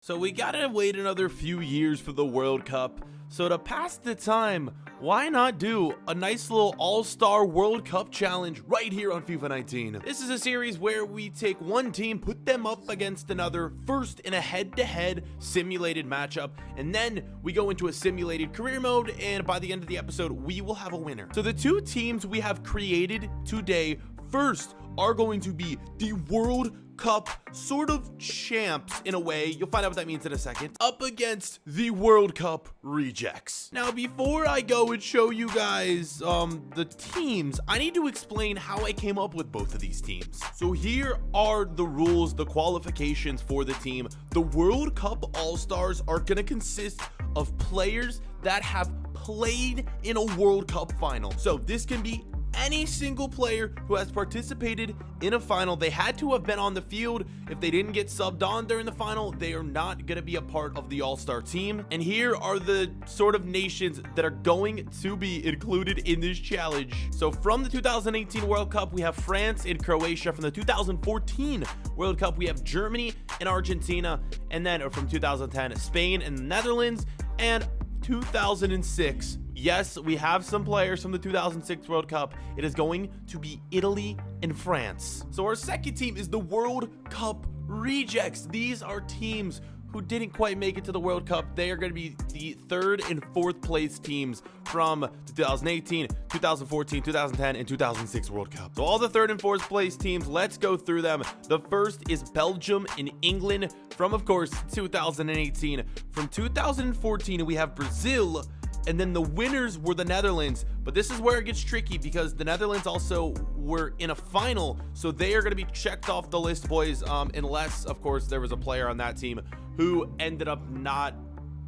So we gotta wait another few years for the World Cup. So to pass the time, why not do a nice little All-Star World Cup challenge right here on FIFA 19? This is a series where we take one team, put them up against another, first in a head-to-head simulated matchup, and then we go into a simulated career mode, and by the end of the episode, we will have a winner. So the two teams we have created today, first, are going to be the World Cup sort of champs in a way. You'll find out what that means in a second. Up against the World Cup rejects. Now, before I go and show you guys the teams, I need to explain how I came up with both of these teams. So here are the rules, the qualifications for the team. The World Cup All-Stars are gonna consist of players that have played in a World Cup final. So this can be any single player who has participated in a final. They had to have been on the field. If they didn't get subbed on during the final, they are not going to be a part of the All-Star team. And here are the sort of nations that are going to be included in this challenge. So from the 2018 World Cup, we have France and Croatia. From the 2014 World Cup, we have Germany and Argentina. And then from 2010, Spain and the Netherlands. And 2006, yes, we have some players from the 2006 World Cup. It is going to be Italy and France. So our second team is the World Cup rejects. These are teams who didn't quite make it to the World Cup. They are going to be the third and fourth place teams from the 2018, 2014, 2010, and 2006 World Cup. So all the third and fourth place teams, let's go through them. The first is Belgium and England from, of course, 2018. From 2014, we have Brazil, and then the winners were the Netherlands. But this is where it gets tricky because the Netherlands also were in a final, so they are going to be checked off the list, boys, unless, of course, there was a player on that team who ended up not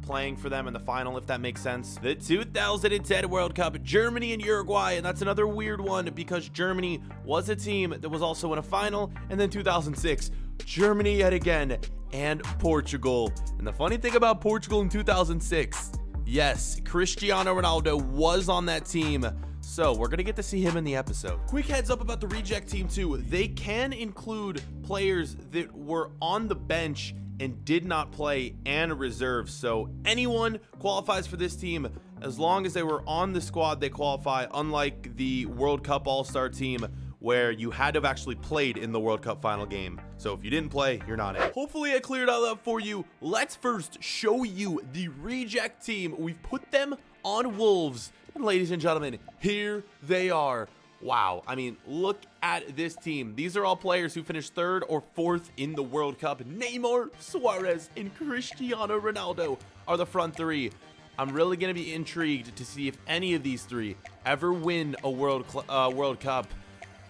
playing for them in the final, if that makes sense. The 2010 World Cup, Germany and Uruguay, and that's another weird one because Germany was a team that was also in a final, and then 2006, Germany yet again, and Portugal. And the funny thing about Portugal in 2006, yes, Cristiano Ronaldo was on that team, so we're gonna get to see him in the episode. Quick heads up about the reject team too. They can include players that were on the bench and did not play and reserve. So anyone qualifies for this team as long as they were on the squad, they qualify, unlike the World Cup All-Star team where you had to have actually played in the World Cup final game. So if you didn't play, you're not in. Hopefully I cleared all up for you. Let's first show you the reject team. We've put them on Wolves. And ladies and gentlemen, here they are. Wow, I mean, look at this team. These are all players who finished third or fourth in the World Cup. Neymar, Suarez, and Cristiano Ronaldo are the front three. I'm really going to be intrigued to see if any of these three ever win a World Cup.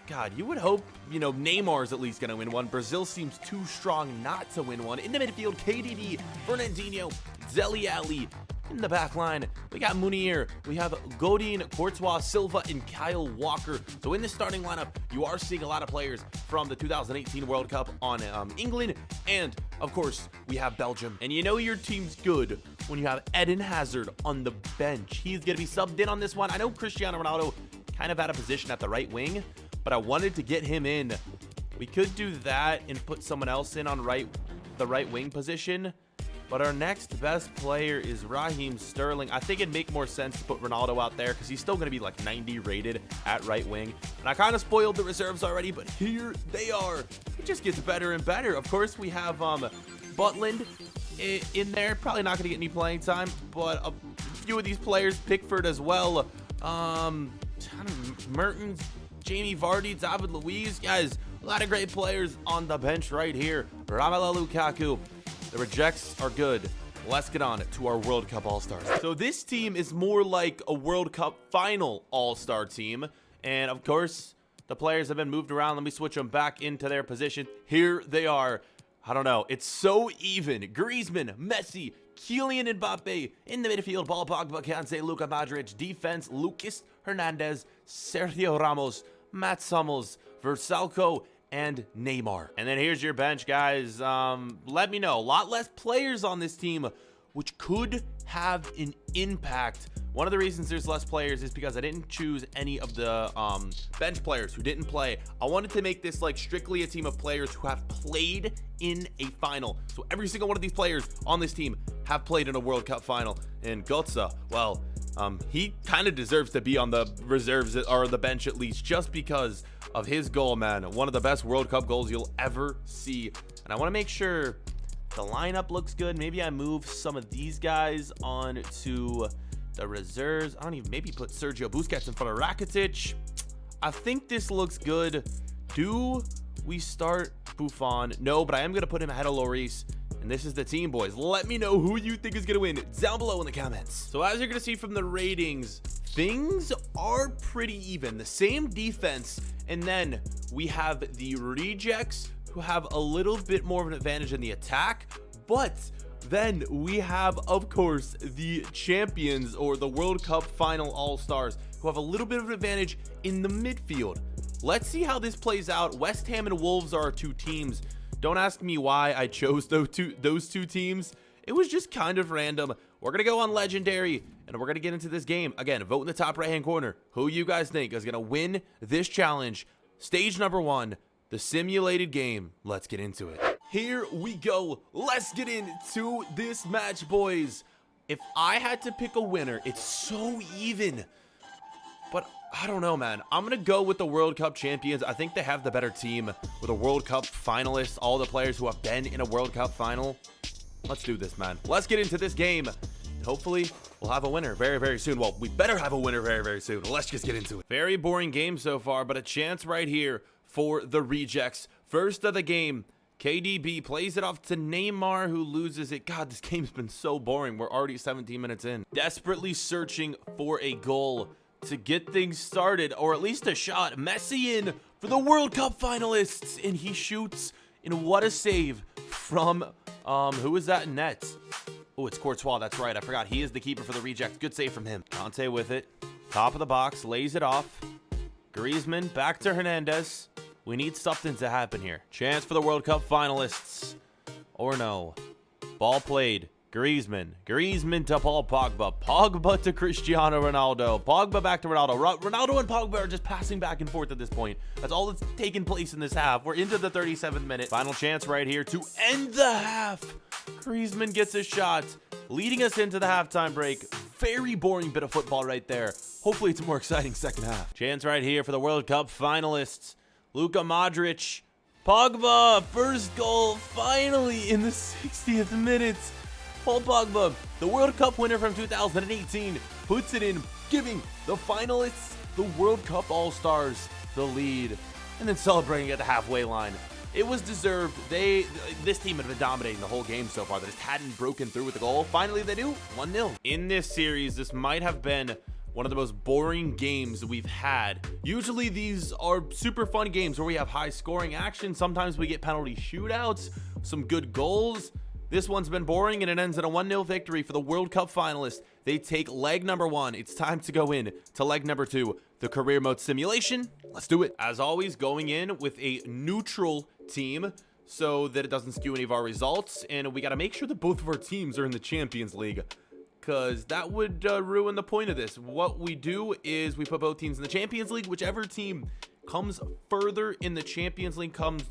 God, you would hope, you know, Neymar's at least going to win one. Brazil seems too strong not to win one. In the midfield, KDB, Fernandinho, Dele Alli. In the back line, we got Munir, we have Godin, Courtois, Silva, and Kyle Walker. So in the starting lineup, you are seeing a lot of players from the 2018 World Cup on England, and of course, we have Belgium. And you know your team's good when you have Eden Hazard on the bench. He's going to be subbed in on this one. I know Cristiano Ronaldo kind of had a position at the right wing, but I wanted to get him in. We could do that and put someone else in on the right wing position. But our next best player is Raheem Sterling. I think it'd make more sense to put Ronaldo out there because he's still going to be like 90 rated at right wing. And I kind of spoiled the reserves already, but here they are. It just gets better and better. Of course, we have Butland in there. Probably not going to get any playing time, but a few of these players, Pickford as well. Mertens, Jamie Vardy, David Luiz. Guys, a lot of great players on the bench right here. Romelu Lukaku. The rejects are good. Let's get on to our World Cup All-Stars. So this team is more like a World Cup final All-Star team. And of course, the players have been moved around. Let me switch them back into their position. Here they are. I don't know. It's so even. Griezmann, Messi, Kylian Mbappe. In the midfield, Paul Pogba, Kante, Luka Modric. Defense, Lucas Hernandez, Sergio Ramos, Mats Hummels, Versalco, and Neymar. And then here's your bench, guys. Let me know. A lot less players on this team. which could have an impact. One of the reasons there's less players is because I didn't choose any of the bench players who didn't play. I wanted to make this like strictly a team of players who have played in a final. So every single one of these players on this team have played in a World Cup final. And Götze, well, he kind of deserves to be on the reserves or the bench at least, just because of his goal, man. One of the best World Cup goals you'll ever see. And I want to make sure the lineup looks good. Maybe I move some of these guys on to the reserves. I don't even, maybe put Sergio Busquets in front of Rakitic. I think this looks good. Do we start Buffon? No, but I am going to put him ahead of Lloris. And this is the team, boys. Let me know who you think is going to win down below in the comments. So as you're going to see from the ratings, things are pretty even. The same defense. And then we have the rejects who have a little bit more of an advantage in the attack. But then we have, of course, the champions or the World Cup final all-stars who have a little bit of an advantage in the midfield. Let's see how this plays out. West Ham and Wolves are our two teams. Don't ask me why I chose those two teams. It was just kind of random. We're going to go on legendary and we're going to get into this game. Again, vote in the top right-hand corner who you guys think is going to win this challenge. Stage number 1, the simulated game. Let's get into it. Here we go. Let's get into this match, boys. If I had to pick a winner, it's so even. But I don't know, man. I'm going to go with the World Cup champions. I think they have the better team with a World Cup finalist, all the players who have been in a World Cup final. Let's do this, man. Let's get into this game. And hopefully, we'll have a winner very, very soon. Well, we better have a winner very, very soon. Let's just get into it. Very boring game so far, but a chance right here for the rejects. First of the game. KDB plays it off to Neymar, who loses it. God, this game's been so boring. We're already 17 minutes in. Desperately searching for a goal to get things started, or at least a shot. Messi in for the World Cup finalists, and he shoots. And what a save from, who is that in net? Oh, it's Courtois. That's right. I forgot. He is the keeper for the reject. Good save from him. Conte with it. Top of the box. Lays it off. Griezmann back to Hernandez. We need something to happen here. Chance for the World Cup finalists. Or no. Ball played. Griezmann. Griezmann to Paul Pogba. Pogba to Cristiano Ronaldo. Pogba back to Ronaldo. Ronaldo and Pogba are just passing back and forth at this point. That's all that's taken place in this half. We're into the 37th minute. Final chance right here to end the half. Griezmann gets a shot, leading us into the halftime break. Very boring bit of football right there. Hopefully it's a more exciting second half. Chance right here for the World Cup finalists. Luka Modric. Pogba, first goal, finally in the 60th minute. Paul Pogba, the World Cup winner from 2018, puts it in, giving the finalists, the World Cup All-Stars, the lead, and then celebrating at the halfway line. It was deserved. This team had been dominating the whole game so far. They just hadn't broken through with the goal. Finally, they do. 1-0. In this series, this might have been one of the most boring games we've had. Usually these are super fun games where we have high scoring action. Sometimes we get penalty shootouts, some good goals. This one's been boring and it ends in a 1-0 victory for the World Cup finalists. They take leg number 1. It's time to go in to leg number 2, the career mode simulation. Let's do it. As always, going in with a neutral team so that it doesn't skew any of our results. And we got to make sure that both of our teams are in the Champions League, because that would ruin the point of this. What we do is we put both teams in the Champions League. Whichever team comes further in the Champions League, comes,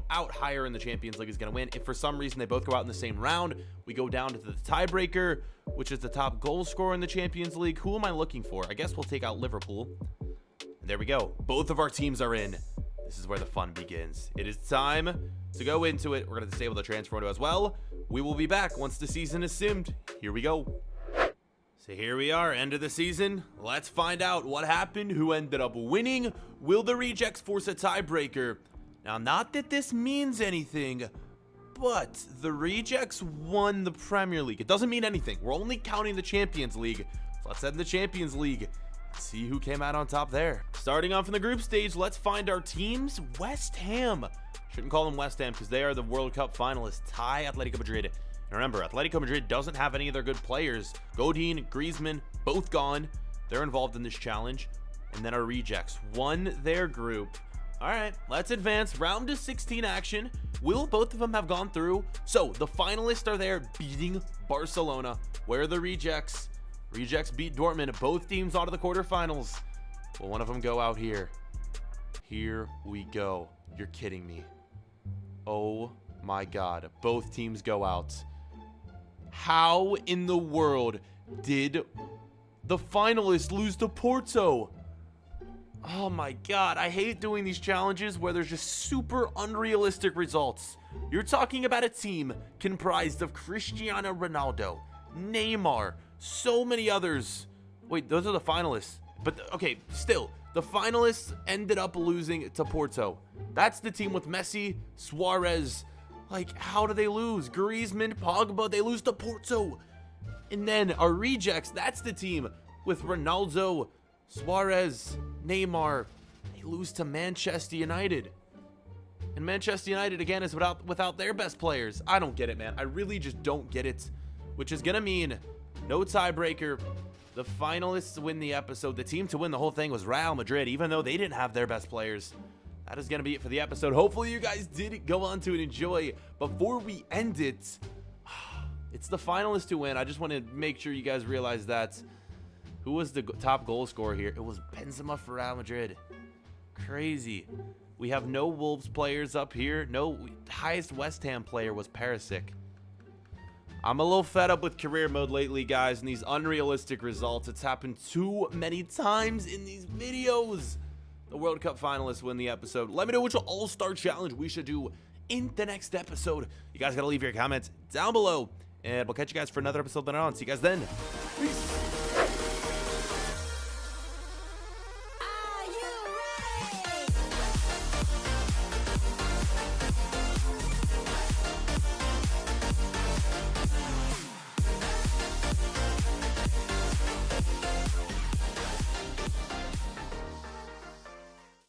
out higher in the Champions League, is going to win. If for some reason they both go out in the same round, we go down to the tiebreaker, which is the top goal scorer in the Champions League. Who am I looking for? I guess we'll take out Liverpool. And there we go. Both of our teams are in. This is where the fun begins. It is time to go into it. We're going to disable the transfer window as well. We will be back once the season is simmed. Here we go. So here we are, end of the season. Let's find out what happened, who ended up winning. Will the rejects force a tiebreaker? Now, not that this means anything, but the rejects won the Premier League. It doesn't mean anything. We're only counting the Champions League. So let's head in the Champions League. See who came out on top there. Starting off in the group stage, let's find our teams. West Ham. Shouldn't call them West Ham because they are the World Cup finalists. Tie Atletico Madrid. And remember, Atletico Madrid doesn't have any of their good players. Godin, Griezmann, both gone. They're involved in this challenge. And then our rejects won their group. All right, let's advance. Round of 16 action. Will both of them have gone through? So the finalists are there beating Barcelona. Where are the rejects? Rejects beat Dortmund. Both teams on to the quarterfinals. Will one of them go out here? Here we go. You're kidding me. Oh my God. Both teams go out. How in the world did the finalists lose to Porto? Oh my God, I hate doing these challenges where there's just super unrealistic results. You're talking about a team comprised of Cristiano Ronaldo, Neymar, so many others. Wait, those are the finalists. But okay, still, the finalists ended up losing to Porto. That's the team with Messi, Suarez. Like, how do they lose? Griezmann, Pogba, they lose to Porto. And then our rejects, that's the team with Ronaldo, Suarez, Neymar. They lose to Manchester United. And Manchester United, again, is without their best players. I don't get it, man. I really just don't get it. Which is going to mean no tiebreaker. The finalists win the episode. The team to win the whole thing was Real Madrid, even though they didn't have their best players. That is going to be it for the episode. Hopefully you guys did go on to enjoy. Before we end it, it's the finalists who win. I just want to make sure you guys realize that. Who was the top goal scorer here? It was Benzema for Real Madrid. Crazy. We have no Wolves players up here. No, highest West Ham player was Perisic. I'm a little fed up with career mode lately, guys, and these unrealistic results. It's happened too many times in these videos. The World Cup finalists win the episode. Let me know which All-Star challenge we should do in the next episode. You guys got to leave your comments down below, and we'll catch you guys for another episode later on. See you guys then. Peace.